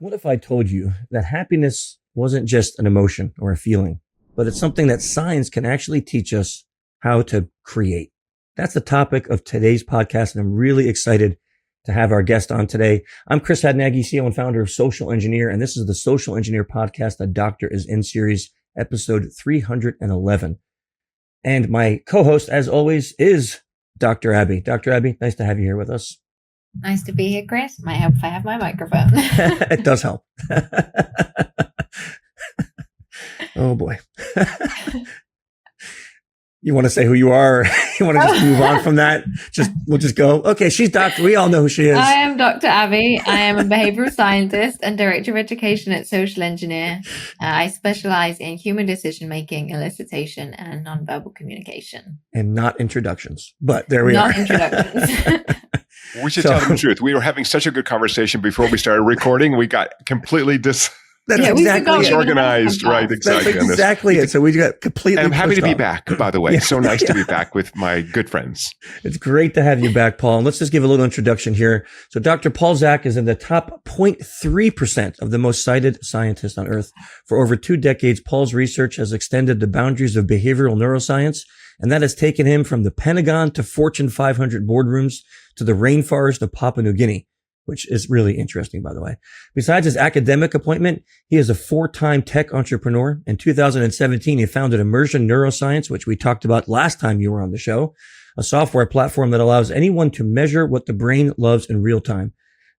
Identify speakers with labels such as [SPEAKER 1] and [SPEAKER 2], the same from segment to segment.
[SPEAKER 1] What if I told you that happiness wasn't just an emotion or a feeling, but it's something that science can actually teach us how to create? That's the topic of today's podcast, and I'm really excited to have our guest on today. I'm Chris Hadnagy, CEO and founder of Social Engineer, and this is the Social Engineer podcast, The Doctor is In series, episode 311. And my co-host, as always, is Dr. Abbie. Dr. Abbie, nice to have you here with us.
[SPEAKER 2] Nice to be here, Chris. Might help if I have my microphone.
[SPEAKER 1] It does help. Oh boy. You want to say who you are? You want to just move on from that? We'll just go. Okay, she's Doctor. We all know who she is.
[SPEAKER 2] I am Dr. Abbie. I am a behavioral scientist and director of education at Social Engineer. I specialize in human decision making, elicitation, and nonverbal communication.
[SPEAKER 1] And not introductions, but there we are.
[SPEAKER 2] Not introductions.
[SPEAKER 3] We should tell them the truth. We were having such a good conversation before we started recording. We got completely disorganized, right? Exactly.
[SPEAKER 1] That's exactly it. So we got completely.
[SPEAKER 3] And I'm happy to be back, by the way. It's so nice to be back with my good friends.
[SPEAKER 1] It's great to have you back, Paul. And let's just give a little introduction here. So Dr. Paul Zak is in the top 0.3% of the most cited scientists on Earth. For over 2 decades, Paul's research has extended the boundaries of behavioral neuroscience, and that has taken him from the Pentagon to Fortune 500 boardrooms to the rainforest of Papua New Guinea, which is really interesting, by the way. Besides his academic appointment, he is a 4-time tech entrepreneur. In 2017, he founded Immersion Neuroscience, which we talked about last time you were on the show, a software platform that allows anyone to measure what the brain loves in real time.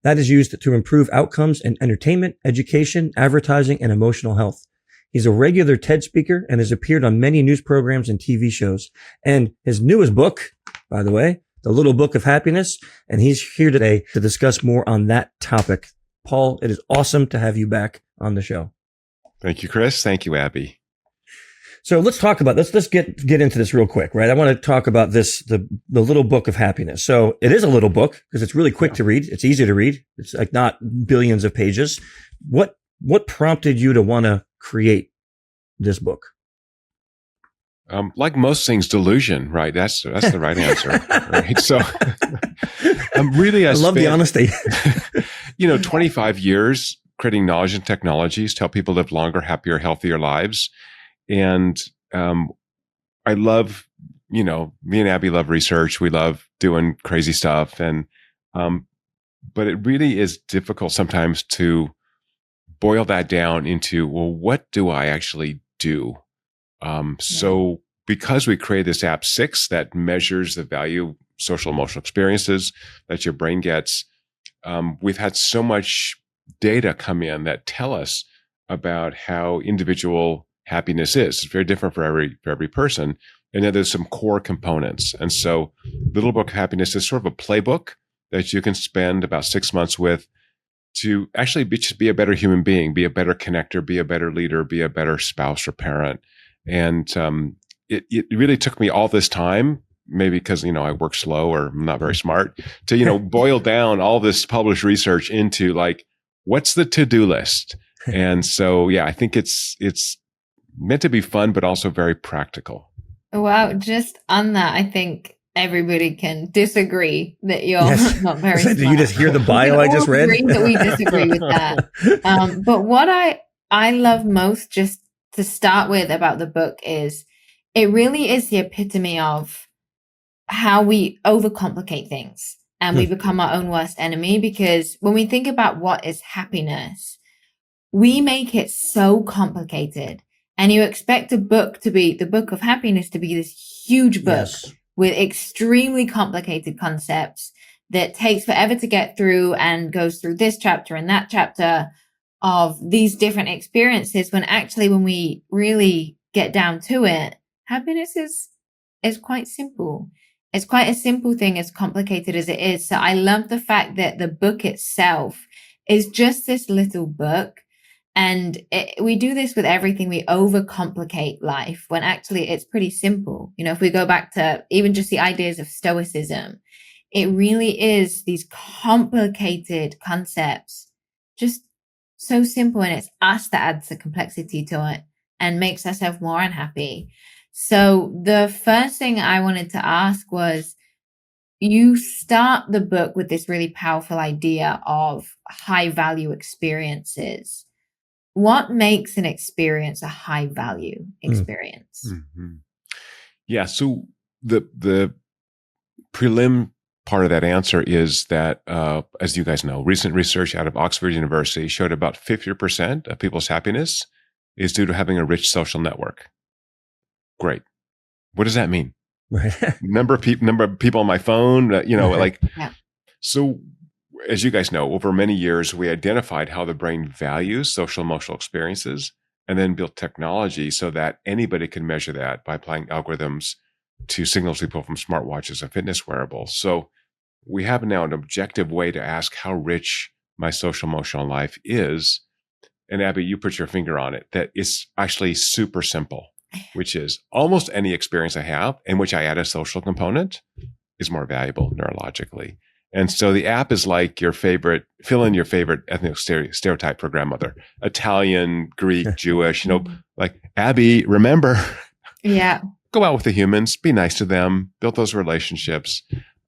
[SPEAKER 1] That is used to improve outcomes in entertainment, education, advertising, and emotional health. He's a regular TED speaker and has appeared on many news programs and TV shows. And his newest book, by the way, The Little Book of Happiness, and he's here today to discuss more on that topic. Paul, it is awesome to have you back on the show.
[SPEAKER 3] Thank you, Chris. Thank you, Abbie.
[SPEAKER 1] So let's talk about this. Let's get into this real quick, right? I want to talk about this, the Little Book of Happiness. So it is a little book because it's really quick to read. It's easy to read. It's like not billions of pages. What prompted you to want to create this book?
[SPEAKER 3] Like most things, delusion, right? That's the right answer, right? So, really, I
[SPEAKER 1] love the honesty.
[SPEAKER 3] 25 years creating knowledge and technologies to help people live longer, happier, healthier lives. And I love, me and Abbie love research. We love doing crazy stuff, and but it really is difficult sometimes to boil that down into, well, what do I actually do? So because we created this app 6 that measures the value of social emotional experiences that your brain gets, we've had so much data come in that tell us about how individual happiness is. It's very different for every person. And then there's some core components. And so Little Book of Happiness is sort of a playbook that you can spend about 6 months with to actually just be a better human being, be a better connector, be a better leader, be a better spouse or parent. And it really took me all this time, maybe because, I work slow or I'm not very smart, to, boil down all this published research into like, what's the to-do list? And so, yeah, I think it's meant to be fun, but also very practical.
[SPEAKER 2] Wow. Just on that, I think everybody can disagree that you're not very smart.
[SPEAKER 1] Did you just hear the bio I just read?
[SPEAKER 2] That we disagree with that. But what I love most, just to start with, about the book is it really is the epitome of how we overcomplicate things and we become our own worst enemy. Because when we think about what is happiness, we make it so complicated, and you expect a book to be the Book of Happiness to be this huge book with extremely complicated concepts that takes forever to get through and goes through this chapter and that chapter of these different experiences, when actually, when we really get down to it, happiness is quite simple. It's quite a simple thing, as complicated as it is. So I love the fact that the book itself is just this little book. And we do this with everything. We overcomplicate life when actually it's pretty simple. If we go back to even just the ideas of Stoicism, it really is these complicated concepts, just so simple. And it's us that adds the complexity to it and makes ourselves more unhappy. So the first thing I wanted to ask was, you start the book with this really powerful idea of high value experiences. What makes an experience a high value experience?
[SPEAKER 3] Mm-hmm. Yeah. So the prelim part of that answer is that, as you guys know, recent research out of Oxford University showed about 50% of people's happiness is due to having a rich social network. Great. What does that mean?
[SPEAKER 1] Right.
[SPEAKER 3] Number of people on my phone, like,
[SPEAKER 2] Yeah.
[SPEAKER 3] so as you guys know, over many years, we identified how the brain values social emotional experiences and then built technology so that anybody can measure that by applying algorithms to signals we pull from smartwatches and fitness wearables. So we have now an objective way to ask how rich my social emotional life is. And Abbie, you put your finger on it, that it's actually super simple, which is almost any experience I have in which I add a social component is more valuable neurologically. And so the app is like fill in your favorite ethnic stereotype for grandmother, Italian, Greek, Jewish, like Abbie, remember,
[SPEAKER 2] Yeah.
[SPEAKER 3] go out with the humans, be nice to them, build those relationships.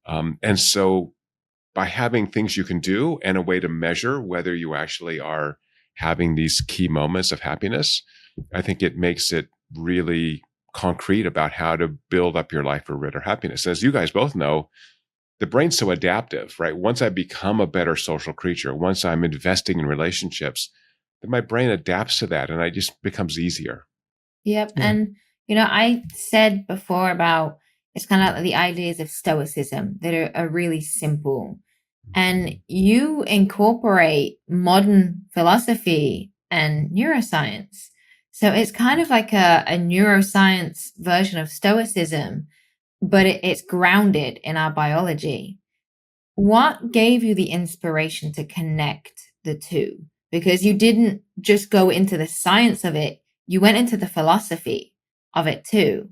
[SPEAKER 3] And so by having things you can do and a way to measure whether you actually are having these key moments of happiness, I think it makes it really concrete about how to build up your life for greater happiness. As you guys both know, the brain's so adaptive, right? Once I become a better social creature, once I'm investing in relationships, then my brain adapts to that and it just becomes easier.
[SPEAKER 2] Yep.
[SPEAKER 1] Yeah.
[SPEAKER 2] And, I said before about it's kind of like the ideas of Stoicism that are really simple. And you incorporate modern philosophy and neuroscience. So it's kind of like a neuroscience version of Stoicism, but it's grounded in our biology. What gave you the inspiration to connect the two? Because you didn't just go into the science of it, you went into the philosophy of it too.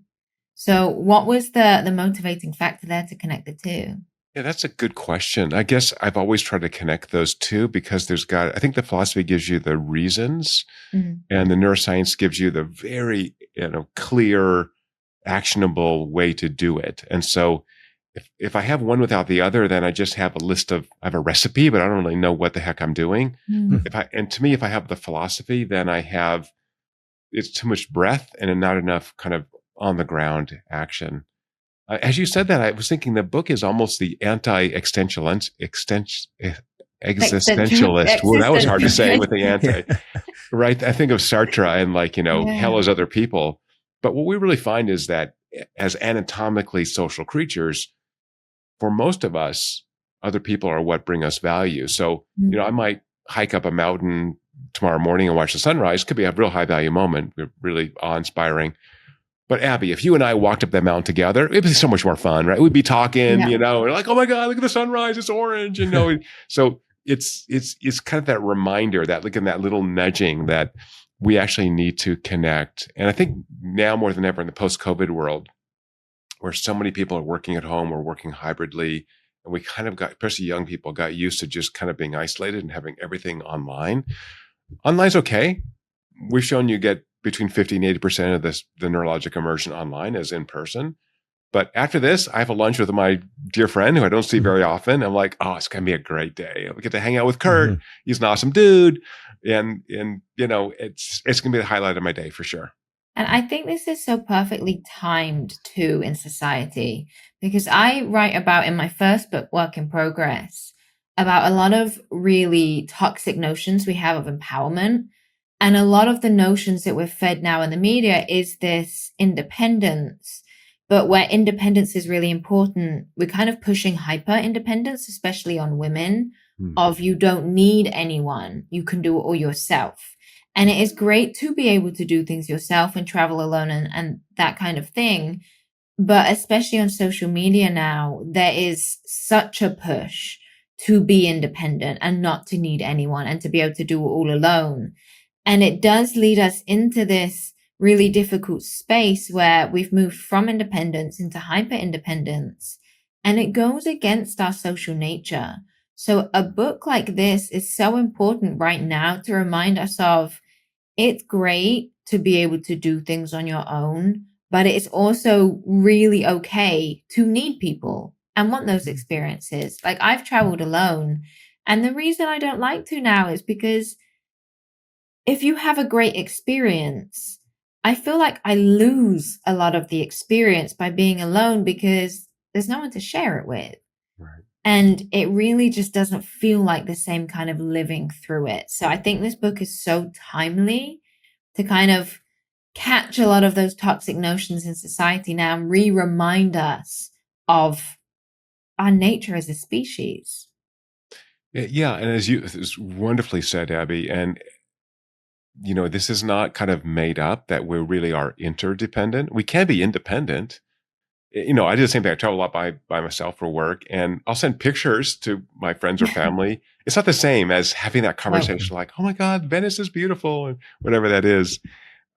[SPEAKER 2] So what was the motivating factor there to connect the two?
[SPEAKER 3] Yeah, that's a good question. I guess I've always tried to connect those two because I think the philosophy gives you the reasons and the neuroscience gives you the very, clear, actionable way to do it. And so if I have one without the other, then I just have I have a recipe, but I don't really know what the heck I'm doing. And to me, if I have the philosophy, then it's too much breath and not enough kind of on the ground action. As you said that, I was thinking the book is almost the existentialist. Well, that was hard to say with the anti, right? I think of Sartre and hell is other people. But what we really find is that as anatomically social creatures, for most of us, other people are what bring us value. So, I might hike up a mountain tomorrow morning and watch the sunrise. Could be a real high value moment, really awe-inspiring. But Abbie, if you and I walked up that mountain together, it'd be so much more fun, right? We'd be talking, we're like, oh my God, look at the sunrise, it's orange, So it's kind of that reminder, that like in that little nudging that we actually need to connect. And I think now more than ever in the post-COVID world, where so many people are working at home or working hybridly, and we kind of especially young people, got used to just kind of being isolated and having everything online. Online's okay. We've shown you get between 50 and 80% of the neurologic immersion online as in person. But after this, I have a lunch with my dear friend who I don't see very often. I'm like, oh, it's going to be a great day. We get to hang out with Kurt. He's an awesome dude. And it's going to be the highlight of my day for sure.
[SPEAKER 2] And I think this is so perfectly timed too in society, because I write about in my first book, Work in Progress, about a lot of really toxic notions we have of empowerment. And a lot of the notions that we're fed now in the media is this independence. But where independence is really important, we're kind of pushing hyper independence, especially on women, of you don't need anyone. You can do it all yourself. And it is great to be able to do things yourself and travel alone and that kind of thing. But especially on social media now, there is such a push to be independent and not to need anyone and to be able to do it all alone. And it does lead us into this really difficult space where we've moved from independence into hyper independence, and it goes against our social nature. So a book like this is so important right now to remind us of it's great to be able to do things on your own, but it's also really okay to need people and want those experiences. Like I've traveled alone. And the reason I don't like to now is because if you have a great experience, I feel like I lose a lot of the experience by being alone because there's no one to share it with.
[SPEAKER 3] Right.
[SPEAKER 2] And it really just doesn't feel like the same kind of living through it. So I think this book is so timely to kind of catch a lot of those toxic notions in society now and remind us of our nature as a species.
[SPEAKER 3] Yeah. And as you as wonderfully said, Abbie, and this is not kind of made up that we really are interdependent. We can be independent. I do the same thing. I travel a lot by myself for work, and I'll send pictures to my friends or family. It's not the same as having that conversation like, oh my God, Venice is beautiful, and whatever that is.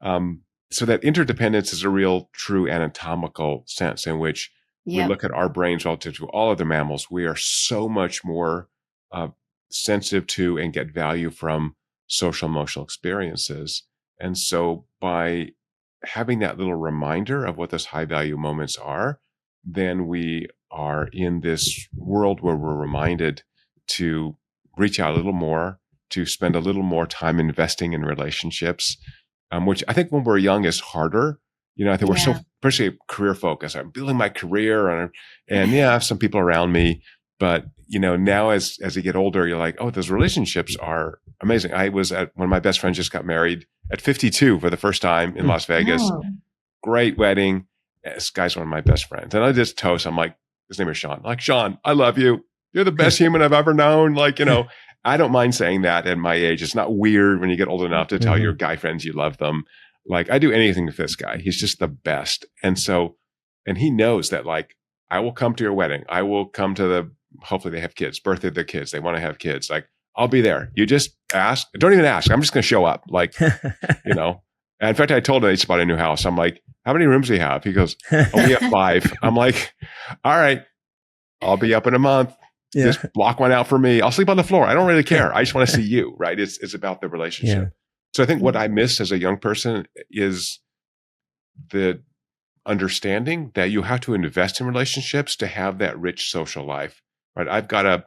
[SPEAKER 3] So that interdependence is a real true anatomical sense in which we look at our brains relative to all other mammals. We are so much more sensitive to and get value from social emotional experiences. And so by having that little reminder of what those high value moments are, then we are in this world where we're reminded to reach out a little more, to spend a little more time investing in relationships, which I think when we're young is harder. I think we're so, especially career focused. I'm building my career and I have some people around me, but now as you get older, you're like, oh, those relationships are amazing. I was at one of my best friends just got married at 52 for the first time in Las Vegas.
[SPEAKER 2] Oh.
[SPEAKER 3] Great wedding. This guy's one of my best friends. And I just toast. I'm like, his name is Sean. I'm like, Sean, I love you. You're the best human I've ever known. Like, I don't mind saying that at my age. It's not weird when you get old enough to tell your guy friends you love them. Like, I do anything with this guy. He's just the best. And he knows that, like, I will come to your wedding. I will come to hopefully they have kids, birthday of their kids. They want to have kids. Like, I'll be there. You just ask. Don't even ask. I'm just going to show up. Like, And in fact, I told Ace about a new house. I'm like, how many rooms do you have? He goes, oh, we have 5. I'm like, all right, I'll be up in a month. Yeah. Just block one out for me. I'll sleep on the floor. I don't really care. I just want to see you, right? It's about the relationship. Yeah. So I think what I missed as a young person is the understanding that you have to invest in relationships to have that rich social life, right? I've got to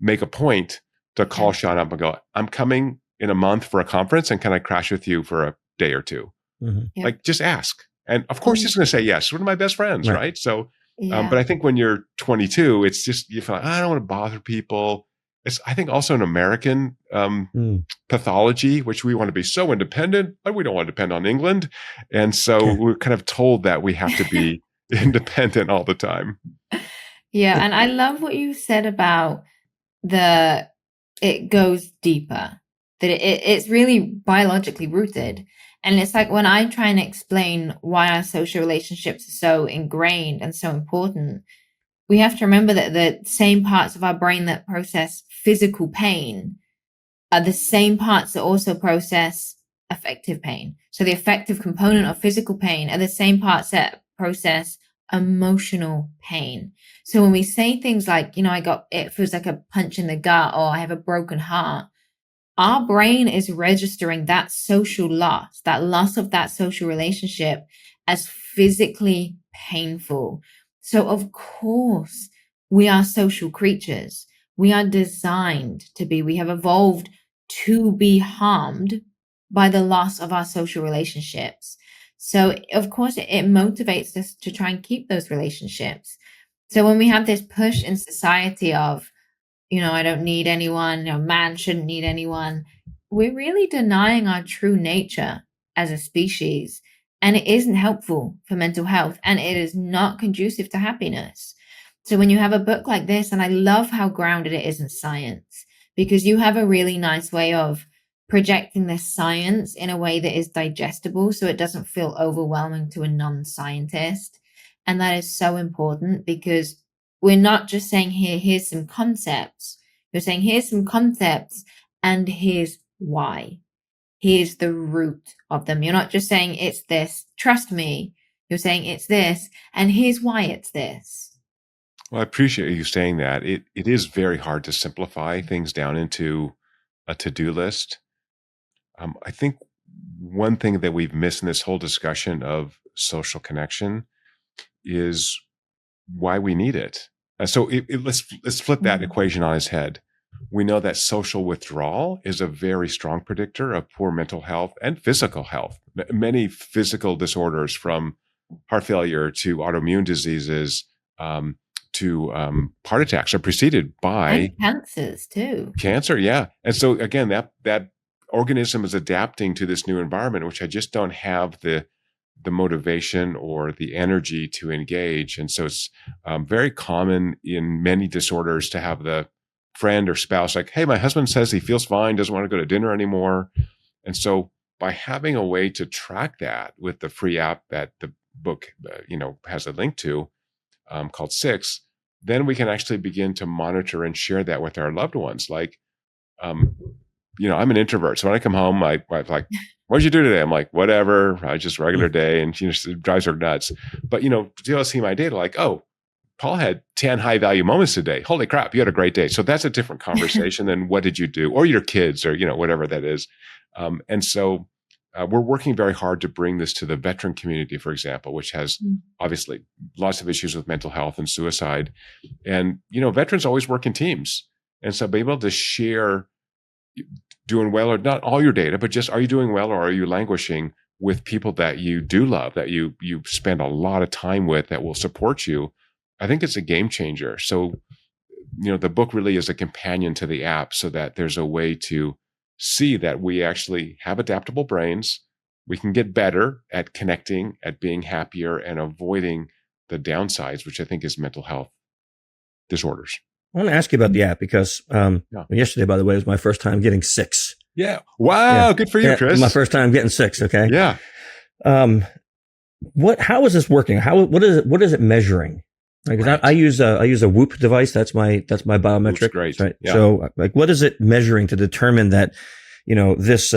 [SPEAKER 3] make a point to call Sean up and go, I'm coming in a month for a conference, and can I crash with you for a day or two? Mm-hmm. Like, just ask. And of course he's going to say yes. One of my best friends, right? So, but I think when you're 22, it's just, you feel like, I don't want to bother people. It's, I think, also an American pathology, which we want to be so independent, but we don't want to depend on England. And so we're kind of told that we have to be independent all the time.
[SPEAKER 2] Yeah. And I love what you said about it goes deeper, that it's really biologically rooted. And it's like when I try and explain why our social relationships are so ingrained and so important, we have to remember that the same parts of our brain that process physical pain are the same parts that also process affective pain. So the affective component of physical pain are the same parts that process emotional pain. So when we say things like, it feels like a punch in the gut, or I have a broken heart, our brain is registering that social loss, that loss of that social relationship, as physically painful. So of course, we are social creatures. We are designed to be. We have evolved to be harmed by the loss of our social relationships. So of course, it motivates us to try and keep those relationships. So when we have this push in society of, I don't need anyone, man shouldn't need anyone, we're really denying our true nature as a species. And it isn't helpful for mental health, and it is not conducive to happiness. So when you have a book like this, and I love how grounded it is in science, because you have a really nice way of projecting this science in a way that is digestible, so it doesn't feel overwhelming to a non-scientist. And that is so important, because we're not just saying here's some concepts. You're saying here's some concepts and here's why. Here's the root of them. You're not just saying it's this, trust me. You're saying it's this, and here's why it's this.
[SPEAKER 3] Well, I appreciate you saying that. It is very hard to simplify things down into a to-do list. I think one thing that we've missed in this whole discussion of social connection is why we need it. So let's flip that equation on its head. We know that social withdrawal is a very strong predictor of poor mental health and physical health. Many physical disorders, from heart failure to autoimmune diseases to heart attacks, are preceded by
[SPEAKER 2] and cancers too.
[SPEAKER 3] Cancer, yeah. And so again, that organism is adapting to this new environment, which I just don't have the motivation or the energy to engage. And so it's very common in many disorders to have the friend or spouse like, hey, my husband says he feels fine, doesn't want to go to dinner anymore. And so by having a way to track that with the free app that the book has a link to, called 6, then we can actually begin to monitor and share that with our loved ones. Like, I'm an introvert. So when I come home, my wife's like, what'd you do today? I'm like, whatever, just regular day. And it drives her nuts. But, they'll see my data like, oh, Paul had 10 high value moments today. Holy crap, you had a great day. So that's a different conversation than what did you do? Or your kids, or, whatever that is. And so we're working very hard to bring this to the veteran community, for example, which has obviously lots of issues with mental health and suicide. And, veterans always work in teams. And so being able to share doing well, or not all your data, but just, are you doing well, or are you languishing with people that you do love, that you spend a lot of time with, that will support you? I think it's a game changer. So, the book really is a companion to the app, so that there's a way to see that we actually have adaptable brains. We can get better at connecting, at being happier, and avoiding the downsides, which I think is mental health disorders.
[SPEAKER 1] I want to ask you about the app because yesterday, by the way, was my first time getting 6.
[SPEAKER 3] Yeah. Wow. Yeah. Good for you, Chris.
[SPEAKER 1] My first time getting 6. Okay.
[SPEAKER 3] Yeah.
[SPEAKER 1] How is this working? What is it measuring? Like, right. I use a Whoop device. That's my biometric.
[SPEAKER 3] Whoop's great.
[SPEAKER 1] Right.
[SPEAKER 3] Yeah.
[SPEAKER 1] So what is it measuring to determine that, this,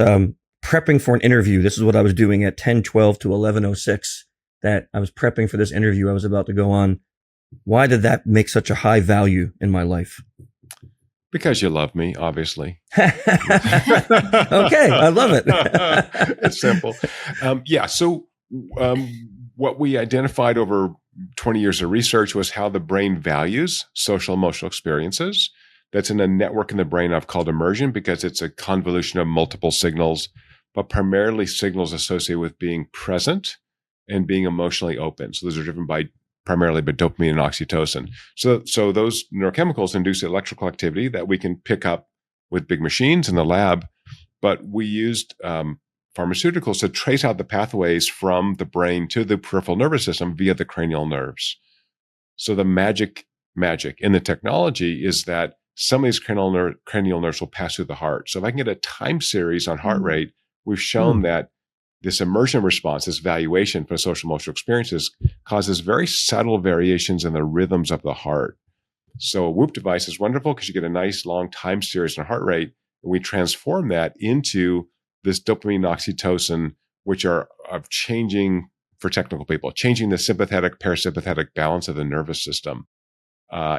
[SPEAKER 1] prepping for an interview, this is what I was doing at 10:12 to 11:06, that I was prepping for this interview I was about to go on. Why did that make such a high value in my life?
[SPEAKER 3] Because you love me, obviously.
[SPEAKER 1] Okay. I love it.
[SPEAKER 3] It's simple. So what we identified over 20 years of research was how the brain values social emotional experiences. That's in a network in the brain I've called Immersion, because it's a convolution of multiple signals, but primarily signals associated with being present and being emotionally open. So those are driven primarily by dopamine and oxytocin. So those neurochemicals induce electrical activity that we can pick up with big machines in the lab, but we used pharmaceuticals to trace out the pathways from the brain to the peripheral nervous system via the cranial nerves. So the magic in the technology is that some of these cranial nerves will pass through the heart. So if I can get a time series on heart rate, we've shown that this immersion response, this valuation for social emotional experiences, causes very subtle variations in the rhythms of the heart. So a Whoop device is wonderful because you get a nice long time series on heart rate, and we transform that into this dopamine and oxytocin, which are changing, for technical people, changing the sympathetic parasympathetic balance of the nervous system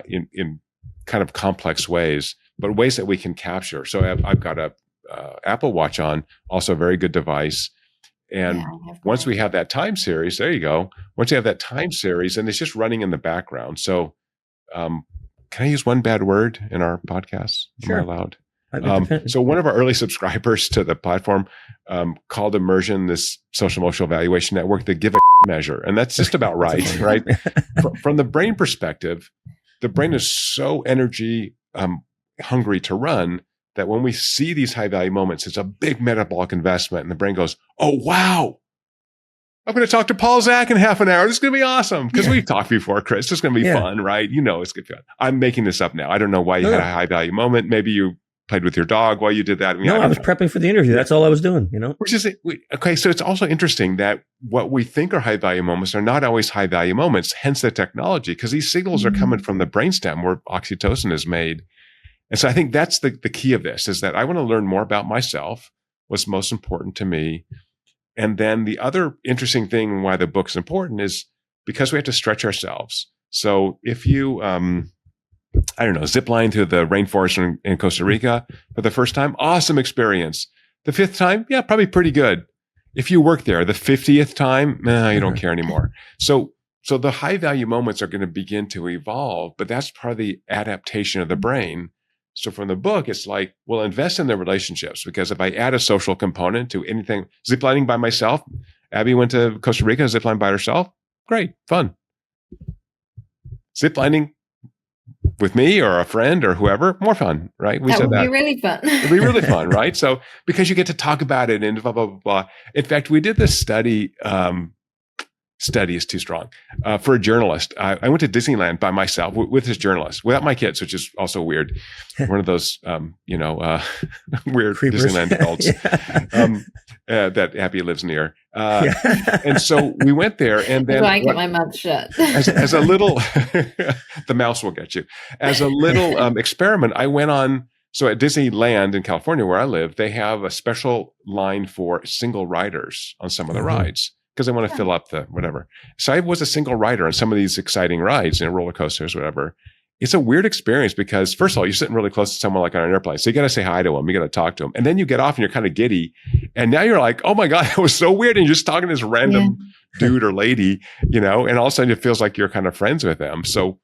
[SPEAKER 3] in kind of complex ways, but ways that we can capture. So I've got a Apple Watch on, also a very good device. And once we have that time series, there you go. Once you have that time series, and it's just running in the background. So can I use one bad word in our podcast?
[SPEAKER 1] Sure.
[SPEAKER 3] Am I allowed? So one of our early subscribers to the platform called Immersion, this social emotional evaluation network, the give a measure. And that's just about right, right? From the brain perspective, the brain is so energy hungry to run that when we see these high value moments, it's a big metabolic investment. And the brain goes, oh, wow, I'm going to talk to Paul Zak in half an hour. This is going to be awesome. Because we've talked before, Chris. This is going to be fun, right? It's going to be fun. I'm making this up now. I don't know why you had a high value moment. Maybe you played with your dog while you did that.
[SPEAKER 1] I was prepping for the interview. That's all I was doing,
[SPEAKER 3] Which is, okay, so it's also interesting that what we think are high value moments are not always high value moments, hence the technology, because these signals are coming from the brainstem where oxytocin is made. And so I think that's the key of this, is that I want to learn more about myself, what's most important to me. And then the other interesting thing why the book's important is because we have to stretch ourselves. So if you, zip line through the rainforest in Costa Rica for the first time, awesome experience. The 5th time, probably pretty good. If you work there, the 50th time, you don't care anymore. So So the high value moments are going to begin to evolve, but that's part of the adaptation of the brain. So from the book, it's like, well, invest in the relationships, because if I add a social component to anything, ziplining by myself, Abbie went to Costa Rica, zipline by herself. Great, fun. Ziplining with me or a friend or whoever, more fun, right?
[SPEAKER 2] That would be really fun.
[SPEAKER 3] It'd be really fun, right? So because you get to talk about it and blah, blah, blah, blah. In fact, we did this study, study is too strong, for a journalist. I went to Disneyland by myself with this journalist, without my kids, which is also weird. One of those, weird
[SPEAKER 1] Creepers.
[SPEAKER 3] Disneyland adults that Abbie lives near. And so we went there, and then
[SPEAKER 2] I kept my mouth shut.
[SPEAKER 3] as a little, the mouse will get you. As a little experiment, I went on. So at Disneyland in California, where I live, they have a special line for single riders on some of the rides, because they want to fill up the whatever. So I was a single rider on some of these exciting rides, roller coasters, whatever. It's a weird experience because, first of all, you're sitting really close to someone like on an airplane. So you got to say hi to them. You got to talk to them. And then you get off and you're kind of giddy. And now you're like, oh my God, it was so weird. And you're just talking to this random dude or lady, and all of a sudden it feels like you're kind of friends with them. So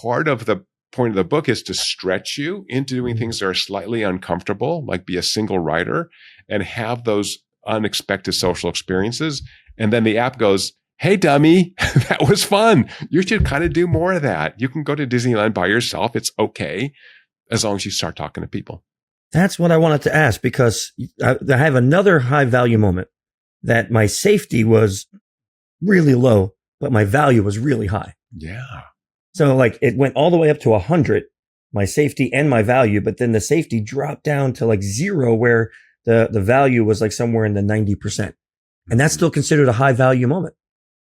[SPEAKER 3] part of the point of the book is to stretch you into doing things that are slightly uncomfortable, like be a single rider and have those unexpected social experiences. And then the app goes, hey, dummy, that was fun. You should kind of do more of that. You can go to Disneyland by yourself. It's okay, as long as you start talking to people.
[SPEAKER 1] That's what I wanted to ask, because I have another high value moment that my safety was really low, but my value was really high.
[SPEAKER 3] Yeah.
[SPEAKER 1] So like it went all the way up to 100, my safety and my value, but then the safety dropped down to like 0, where the value was like somewhere in the 90%. And that's still considered a high value moment.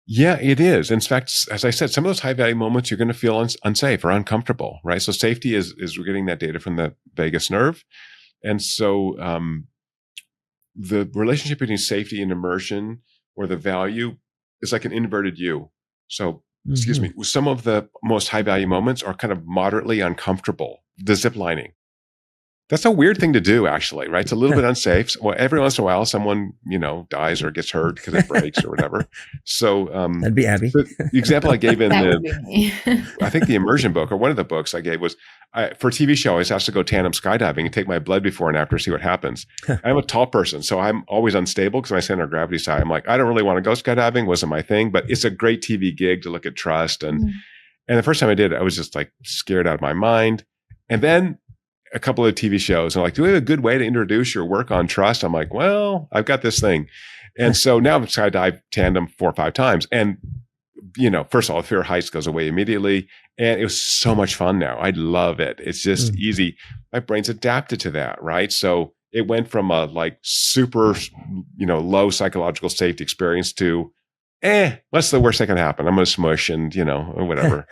[SPEAKER 3] Yeah, it is. In fact, as I said, some of those high value moments, you're going to feel unsafe or uncomfortable, right? So safety is we're getting that data from the vagus nerve. And so the relationship between safety and immersion, or the value, is like an inverted U. So, excuse me, some of the most high value moments are kind of moderately uncomfortable. The zip lining. That's a weird thing to do, actually, right? It's a little bit unsafe. Well, every once in a while, someone, dies or gets hurt because it breaks or whatever. So
[SPEAKER 1] that'd be Abbie.
[SPEAKER 3] The example I gave in I think the immersion book, or one of the books I gave, was for a TV show, I was asked to go tandem skydiving and take my blood before and after, see what happens. I'm a tall person, so I'm always unstable because my center of gravity is high. I'm like, I don't really want to go skydiving. Wasn't my thing, but it's a great TV gig to look at trust. And the first time I did it, I was just like scared out of my mind. And then a couple of TV shows and like, do we have a good way to introduce your work on trust? I'm like, well, I've got this thing. And so now I've skydived tandem 4 or 5 times. And, first of all, the fear of heights goes away immediately. And it was so much fun now. I love it. It's just easy. My brain's adapted to that, right? So it went from a like super, low psychological safety experience to, what's the worst that can happen? I'm going to smush and, or whatever.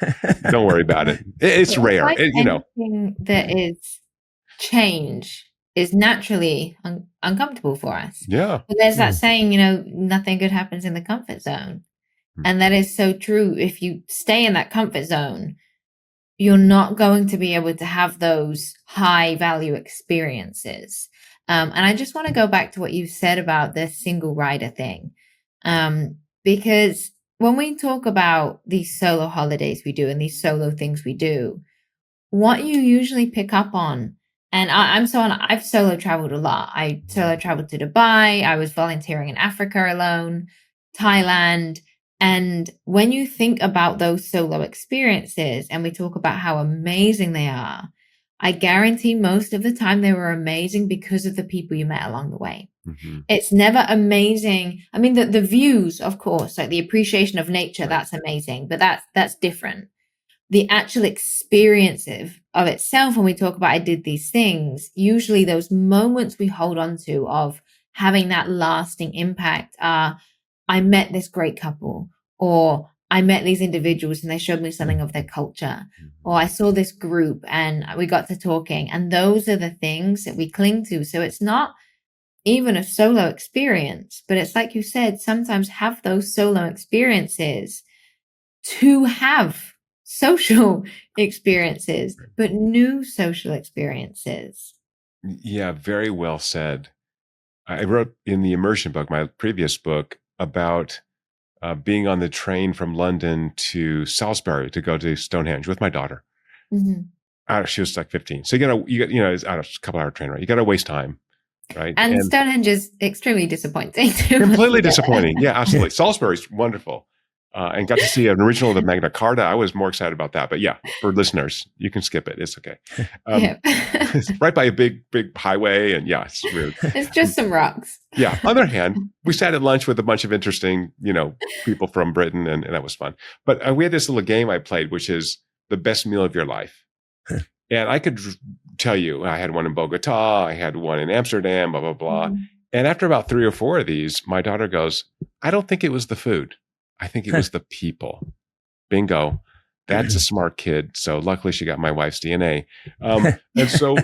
[SPEAKER 3] Don't worry about it. It's rare.
[SPEAKER 2] Like anything that is change is naturally uncomfortable for us.
[SPEAKER 3] Yeah.
[SPEAKER 2] But there's that saying, nothing good happens in the comfort zone. And that is so true. If you stay in that comfort zone, you're not going to be able to have those high value experiences. And I just want to go back to what you said about the single rider thing. Because when we talk about these solo holidays we do and these solo things we do, what you usually pick up on, and I've solo traveled a lot. I solo traveled to Dubai. I was volunteering in Africa alone, Thailand. And when you think about those solo experiences and we talk about how amazing they are, I guarantee most of the time they were amazing because of the people you met along the way. It's never amazing. I mean, the views, of course, like the appreciation of nature, that's amazing, but that's different. The actual experience of itself, when we talk about I did these things, usually those moments we hold on to of having that lasting impact are, I met this great couple, or I met these individuals and they showed me something of their culture, or I saw this group and we got to talking. And those are the things that we cling to. So it's not even a solo experience, but it's like you said, sometimes have those solo experiences to have social experiences, but new social experiences.
[SPEAKER 3] Yeah, very well said. I wrote in the immersion book, my previous book, about being on the train from London to Salisbury to go to Stonehenge with my daughter. She was like 15. So it's a couple hour train ride. You got to waste time, right?
[SPEAKER 2] And Stonehenge is extremely disappointing.
[SPEAKER 3] Completely disappointing. Yeah, absolutely. Salisbury's wonderful. And got to see an original of the Magna Carta. I was more excited about that. But yeah, for listeners, you can skip it. It's okay. It's right by a big highway. And yeah, it's weird.
[SPEAKER 2] It's just some rocks.
[SPEAKER 3] Yeah. On the other hand, we sat at lunch with a bunch of interesting, people from Britain, and that was fun. But we had this little game I played, which is the best meal of your life. And I could tell you, I had one in Bogota, I had one in Amsterdam, blah, blah, blah. And after about 3 or 4 of these, my daughter goes, I don't think it was the food. I think it was the people. Bingo. That's a smart kid. So luckily she got my wife's DNA. And so,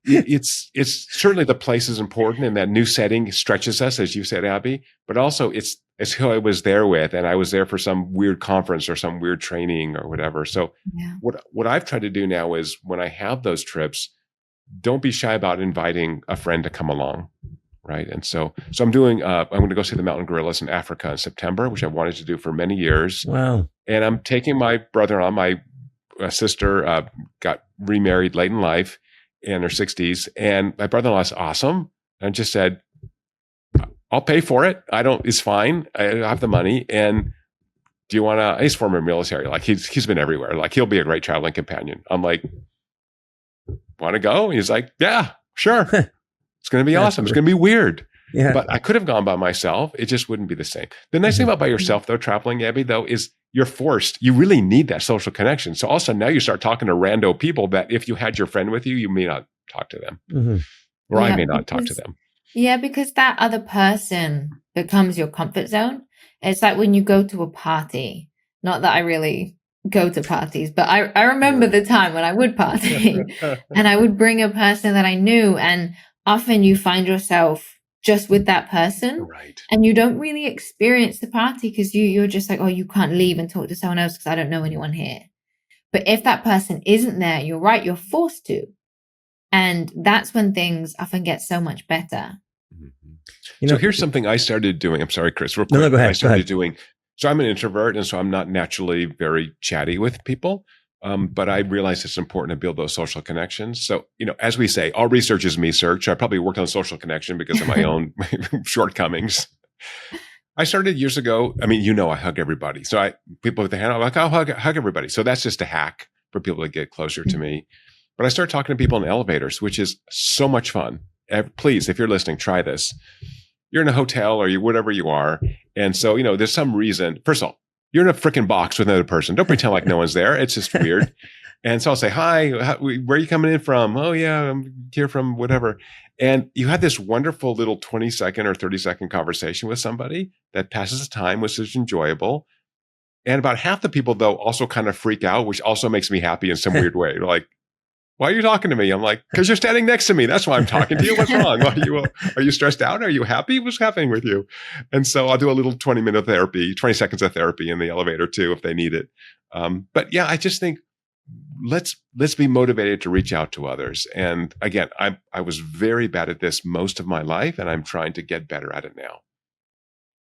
[SPEAKER 3] it's certainly the place is important, and that new setting stretches us, as you said, Abbie, but also it's who I was there with. And I was there for some weird conference or some weird training or whatever. So what I've tried to do now is, when I have those trips, don't be shy about inviting a friend to come along. Right. And so I'm doing, I'm going to go see the mountain gorillas in Africa in September, which I've wanted to do for many years.
[SPEAKER 1] Wow.
[SPEAKER 3] And I'm taking my brother-in-law, my sister got remarried late in life in her 60s. And my brother-in-law is awesome. And just said, I'll pay for it. It's fine. I have the money. And do you want to, he's former military. Like he's been everywhere. Like he'll be a great traveling companion. I'm like, want to go? He's like, yeah, sure. It's going to be awesome. It's going to be weird.
[SPEAKER 1] Yeah.
[SPEAKER 3] But I could have gone by myself. It just wouldn't be the same. The nice thing about by yourself, though, traveling, Abbie, though, is you're forced. You really need that social connection. So also now you start talking to rando people that if you had your friend with you, you may not talk to them. Or I may not talk to them.
[SPEAKER 2] Yeah, because that other person becomes your comfort zone. It's like when you go to a party. Not that I really go to parties, but I remember the time when I would party and I would bring a person that I knew, and often you find yourself just with that person,
[SPEAKER 3] right?
[SPEAKER 2] And you don't really experience the party because you're just like, oh, you can't leave and talk to someone else because I don't know anyone here. But if that person isn't there, you're right, you're forced to. And that's when things often get so much better.
[SPEAKER 3] So here's something I started doing. I'm sorry, Chris, real quick.
[SPEAKER 1] No, go ahead.
[SPEAKER 3] I started doing, so I'm an introvert, and so I'm not naturally very chatty with people. But I realize it's important to build those social connections. So, as we say, all research is me search. I probably worked on social connection because of my own shortcomings. I started years ago. I mean, I hug everybody. So people with their hand, I'm like, I'll hug everybody. So that's just a hack for people to get closer to me. But I started talking to people in elevators, which is so much fun. Please, if you're listening, try this. You're in a hotel or whatever you are. And so, there's some reason. First of all, you're in a freaking box with another person. Don't pretend like no one's there. It's just weird. And so I'll say, hi, where are you coming in from? Oh, yeah, I'm here from whatever. And you have this wonderful little 20-second or 30-second conversation with somebody that passes the time, which is enjoyable. And about half the people, though, also kind of freak out, which also makes me happy in some weird way. They're like, why are you talking to me? I'm like, because you're standing next to me. That's why I'm talking to you. What's wrong? Are you stressed out? Are you happy? What's happening with you? And so I'll do a little 20-minute therapy, 20 seconds of therapy in the elevator too, if they need it. But yeah, I just think let's be motivated to reach out to others. And again, I was very bad at this most of my life, and I'm trying to get better at it now.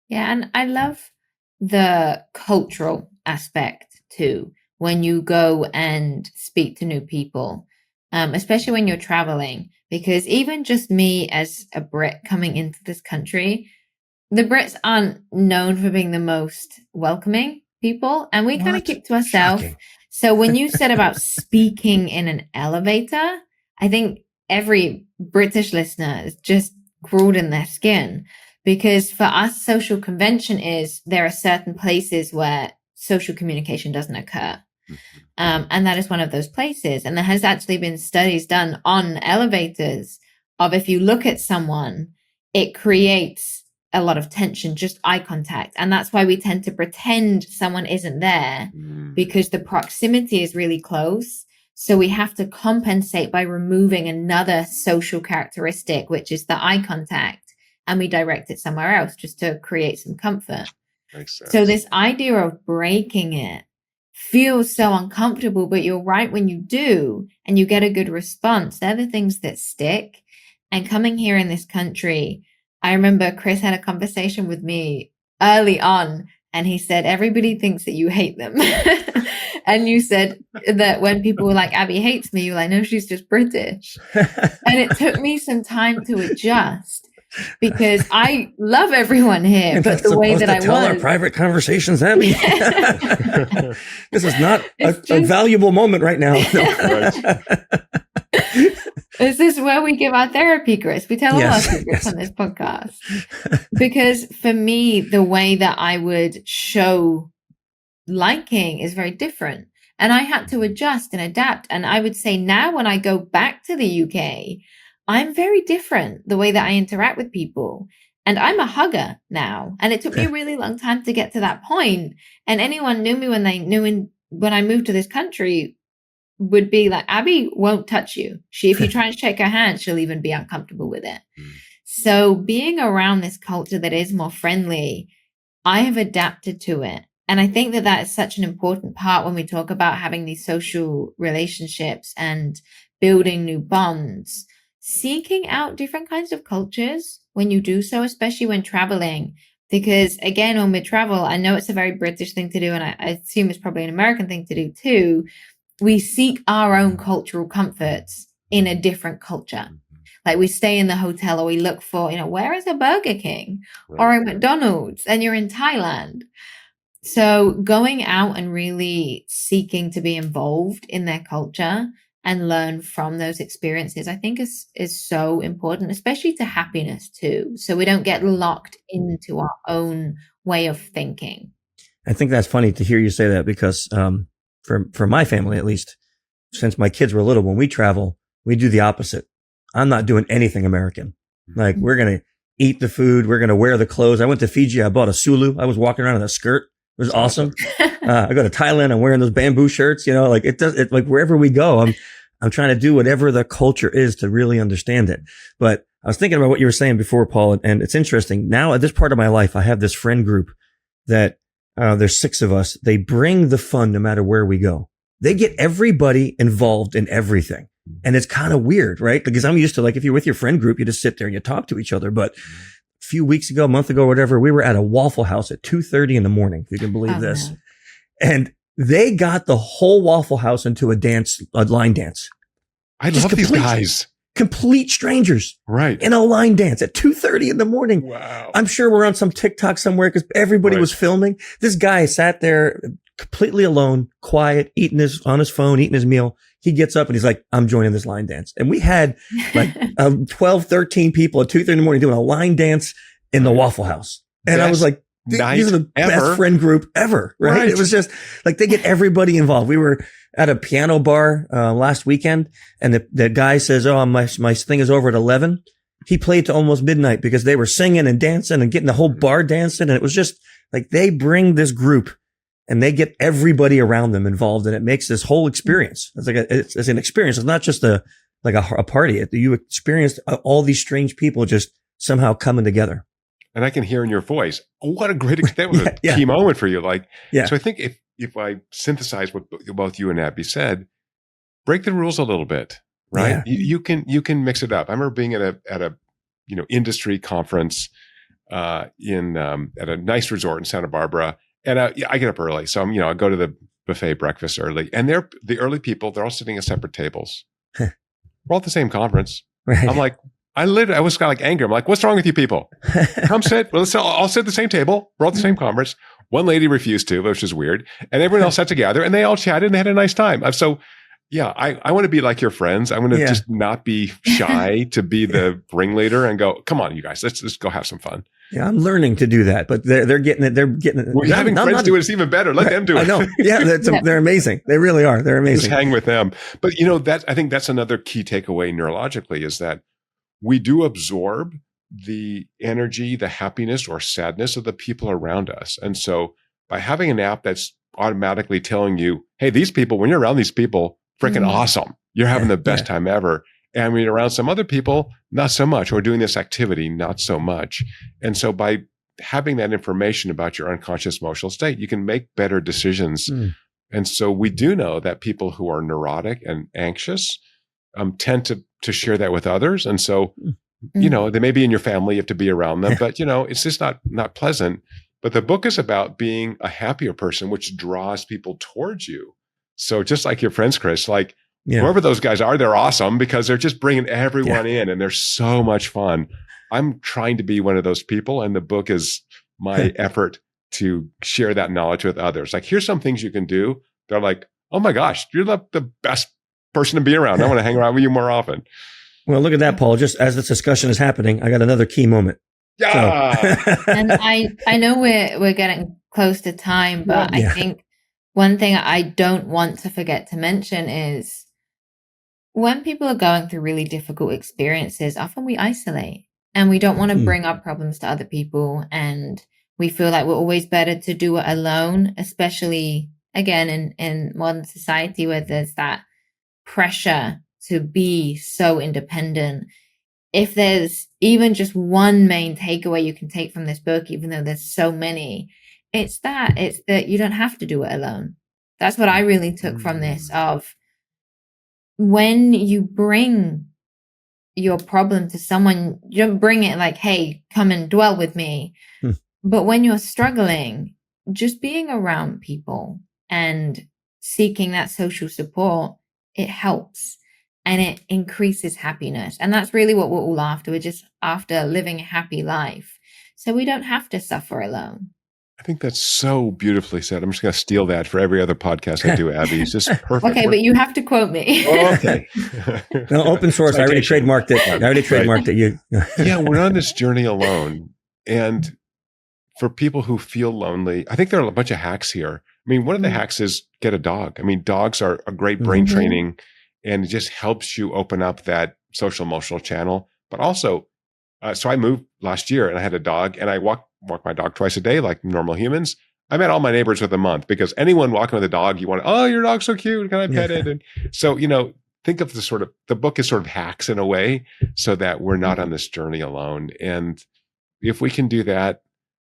[SPEAKER 2] Yeah, and I love the cultural aspect too. When you go and speak to new people, especially when you're traveling, because even just me as a Brit coming into this country, the Brits aren't known for being the most welcoming people, and we kind of keep to ourselves.
[SPEAKER 1] Shocking.
[SPEAKER 2] So when you said about speaking in an elevator, I think every British listener is just crawled in their skin, because for us, social convention is there are certain places where social communication doesn't occur. And that is one of those places. And there has actually been studies done on elevators of if you look at someone, it creates a lot of tension, just eye contact. And that's why we tend to pretend someone isn't there, because the proximity is really close. So we have to compensate by removing another social characteristic, which is the eye contact, and we direct it somewhere else just to create some comfort.
[SPEAKER 3] Makes sense.
[SPEAKER 2] So this idea of breaking it feels so uncomfortable, but you're right, when you do and you get a good response, they're the things that stick. And coming here in this country, I remember Chris had a conversation with me early on, and he said, everybody thinks that you hate them. And you said that when people were like, Abbie hates me, you were like, no, she's just British. And it took me some time to adjust, because I love everyone here, but the way that I
[SPEAKER 1] tell our
[SPEAKER 2] was.
[SPEAKER 1] private conversations, Abbie. This is not a valuable moment right now.
[SPEAKER 2] Is this where we give our therapy, Chris? We tell all our secrets on this podcast. Because for me, the way that I would show liking is very different. And I had to adjust and adapt. And I would say now when I go back to the UK, I'm very different the way that I interact with people. And I'm a hugger now. And it took me a really long time to get to that point. And anyone knew me when I moved to this country would be like, Abbie won't touch you. If you try and shake her hand, she'll even be uncomfortable with it. So being around this culture that is more friendly, I have adapted to it. And I think that is such an important part when we talk about having these social relationships and building new bonds, seeking out different kinds of cultures when you do so, especially when traveling. Because again, when we travel, I know it's a very British thing to do, and I assume it's probably an American thing to do too. We seek our own cultural comforts in a different culture. Like we stay in the hotel, or we look for, where is a Burger King or a McDonald's, and you're in Thailand. So going out and really seeking to be involved in their culture and learn from those experiences, I think is so important, especially to happiness too. So we don't get locked into our own way of thinking.
[SPEAKER 1] I think that's funny to hear you say that, because for my family, at least, since my kids were little, when we travel, we do the opposite. I'm not doing anything American. Like, we're going to eat the food. We're going to wear the clothes. I went to Fiji. I bought a Sulu. I was walking around in a skirt. It was awesome. I go to Thailand. I'm wearing those bamboo shirts, like like wherever we go, I'm trying to do whatever the culture is to really understand it. But I was thinking about what you were saying before, Paul, and it's interesting. Now at this part of my life, I have this friend group that, there's 6 of us. They bring the fun no matter where we go. They get everybody involved in everything. And it's kind of weird, right? Because I'm used to, like, if you're with your friend group, you just sit there and you talk to each other. But a few weeks ago, a month ago, whatever, we were at a Waffle House at 2:30 in the morning, if you can believe this. No. And they got the whole Waffle House into a line dance.
[SPEAKER 3] I love these guys.
[SPEAKER 1] Complete strangers.
[SPEAKER 3] Right.
[SPEAKER 1] In a line dance at 2:30 in the morning.
[SPEAKER 3] Wow.
[SPEAKER 1] I'm sure we're on some TikTok somewhere because everybody was filming. This guy sat there completely alone, quiet, on his phone, eating his meal. He gets up and he's like, I'm joining this line dance. And we had like 12, 13 people at 2:30 in the morning doing a line dance in the Waffle House. And I was like, these are the best friend group ever, right? It was just like, they get everybody involved. We were at a piano bar last weekend, and the guy says, oh, my thing is over at 11. He played to almost midnight because they were singing and dancing and getting the whole bar dancing. And it was just like, they bring this group and they get everybody around them involved, and it makes this whole experience. It's like it's an experience. It's not just a party. You experienced all these strange people just somehow coming together.
[SPEAKER 3] And I can hear in your voice, what a great experience. That was a key moment for you. So I think if I synthesize what both you and Abbie said, break the rules a little bit, right? Yeah. You can mix it up. I remember being at a industry conference at a nice resort in Santa Barbara, and I get up early, so I go to the buffet breakfast early, and the early people, they're all sitting at separate tables. We're all at the same conference. Right. I'm like, I was kind of like angry. I'm like, what's wrong with you people? Come sit. Well, let's all sit at the same table. We're all at the same conference. One lady refused to, which is weird. And everyone else sat together and they all chatted and they had a nice time. So yeah, I want to be like your friends. I want to just not be shy to be the ringleader and go, come on, you guys, let's go have some fun.
[SPEAKER 1] Yeah, I'm learning to do that, but they're getting it. They're getting it.
[SPEAKER 3] Well, having friends do it is even better. Let them do it.
[SPEAKER 1] I know. Yeah, they're amazing. They really are. They're amazing.
[SPEAKER 3] Just hang with them. But I think that's another key takeaway neurologically, is that we do absorb the energy, the happiness or sadness of the people around us. And so by having an app that's automatically telling you, hey, these people, when you're around these people, freaking awesome. You're having the best time ever. And when you're around some other people, not so much, or doing this activity, not so much. And so by having that information about your unconscious emotional state, you can make better decisions. And so we do know that people who are neurotic and anxious tend to share that with others. And so, they may be in your family, you have to be around them, but it's just not pleasant. But the book is about being a happier person, which draws people towards you. So just like your friends, Chris, like whoever those guys are, they're awesome because they're just bringing everyone in and they're so much fun. I'm trying to be one of those people. And the book is my effort to share that knowledge with others. Like, here's some things you can do. They're like, oh my gosh, you're the best person to be around. I want to hang around with you more often.
[SPEAKER 1] Well, look at that, Paul. Just as this discussion is happening, I got another key moment.
[SPEAKER 3] Yeah.
[SPEAKER 1] So.
[SPEAKER 2] And I know we're getting close to time, but I think one thing I don't want to forget to mention is when people are going through really difficult experiences, often we isolate and we don't want to bring our problems to other people. And we feel like we're always better to do it alone, especially again in modern society where there's that pressure to be so independent. If there's even just one main takeaway you can take from this book, even though there's so many, it's that you don't have to do it alone. That's what I really took from this, of when you bring your problem to someone, you don't bring it like, hey, come and dwell with me. But when you're struggling, just being around people and seeking that social support, it helps. And it increases happiness. And that's really what we're all after. We're just after living a happy life. So we don't have to suffer alone.
[SPEAKER 3] I think that's so beautifully said. I'm just going to steal that for every other podcast I do, Abbie. It's just perfect.
[SPEAKER 2] Okay, but you have to quote me.
[SPEAKER 3] Oh, okay.
[SPEAKER 1] No, open source. I already trademarked it.
[SPEAKER 3] Yeah, we're on this journey alone. And for people who feel lonely, I think there are a bunch of hacks here. I mean, one of the hacks is get a dog. I mean, dogs are a great brain training. And it just helps you open up that social emotional channel. But also, so I moved last year and I had a dog and I walk my dog twice a day like normal humans. I met all my neighbors within a month because anyone walking with a dog, you want to, oh, your dog's so cute. Can I pet it? And so, think of the book as sort of hacks in a way so that we're not on this journey alone. And if we can do that,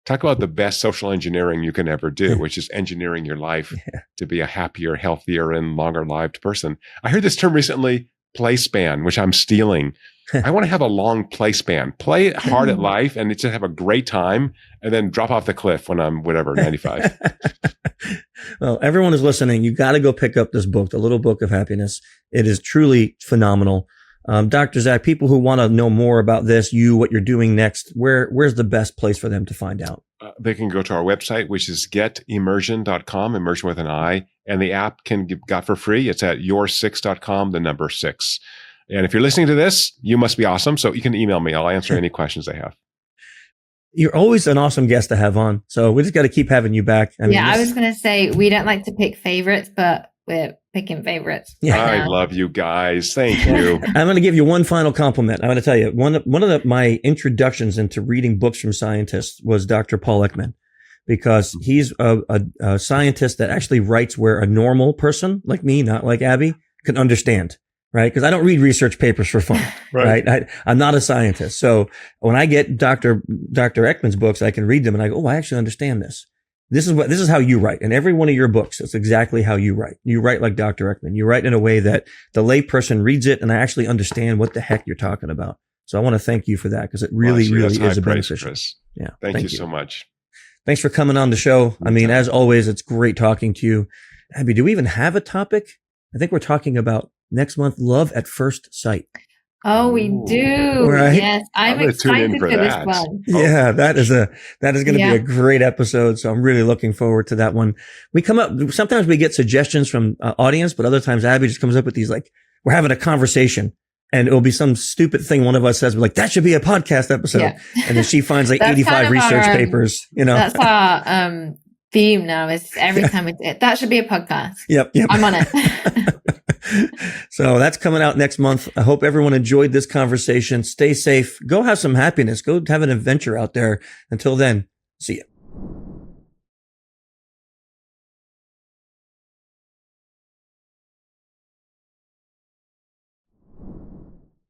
[SPEAKER 3] talk about the best social engineering you can ever do, which is engineering your life to be a happier, healthier, and longer-lived person. I heard this term recently, play span, which I'm stealing. I want to have a long play span. Play hard at life and just have a great time and then drop off the cliff when I'm, 95.
[SPEAKER 1] Well, everyone is listening. You got to go pick up this book, The Little Book of Happiness. It is truly phenomenal. Dr. Zak, people who want to know more about this, what you're doing next, where's the best place for them to find out?
[SPEAKER 3] They can go to our website, which is getimmersion.com, immersion with an I, and the app can get got for free. It's at your6.com, the number 6. And if you're listening to this, you must be awesome. So you can email me. I'll answer any questions they have.
[SPEAKER 1] You're always an awesome guest to have on. So we just got to keep having you back.
[SPEAKER 2] I was going to say, we don't like to pick favorites, but we're picking favorites.
[SPEAKER 1] Yeah.
[SPEAKER 3] I love you guys. Thank you.
[SPEAKER 1] I'm going to give you one final compliment. I'm going to tell you one of my introductions into reading books from scientists was Dr. Paul Ekman, because he's a scientist that actually writes where a normal person like me, not like Abbie, can understand. Right? Because I don't read research papers for fun. Right? I'm not a scientist. So when I get Dr. Ekman's books, I can read them and I go, oh, I actually understand this. This is how you write. In every one of your books, it's exactly how you write. You write like Dr. Ekman. You write in a way that the layperson reads it and I actually understand what the heck you're talking about. So I want to thank you for that because it really is a beneficial.
[SPEAKER 3] Chris.
[SPEAKER 1] Yeah.
[SPEAKER 3] Thank you so much.
[SPEAKER 1] Thanks for coming on the show. I mean, as always, it's great talking to you. Abbie, do we even have a topic? I think we're talking about next month, love at first sight.
[SPEAKER 2] Oh, we do.
[SPEAKER 1] Right?
[SPEAKER 2] Yes. I'm excited for this one.
[SPEAKER 1] Yeah, that is going to be a great episode. So I'm really looking forward to that one. Sometimes we get suggestions from audience, but other times Abbie just comes up with these, like, we're having a conversation and it'll be some stupid thing one of us says, we're like, that should be a podcast episode. Yeah. And then she finds like 85 research papers, That's
[SPEAKER 2] our theme now is every time that should be a podcast.
[SPEAKER 1] Yep.
[SPEAKER 2] I'm on it.
[SPEAKER 1] So that's coming out next month. I hope everyone enjoyed this conversation. Stay safe. Go have some happiness. Go have an adventure out there. Until then, see ya.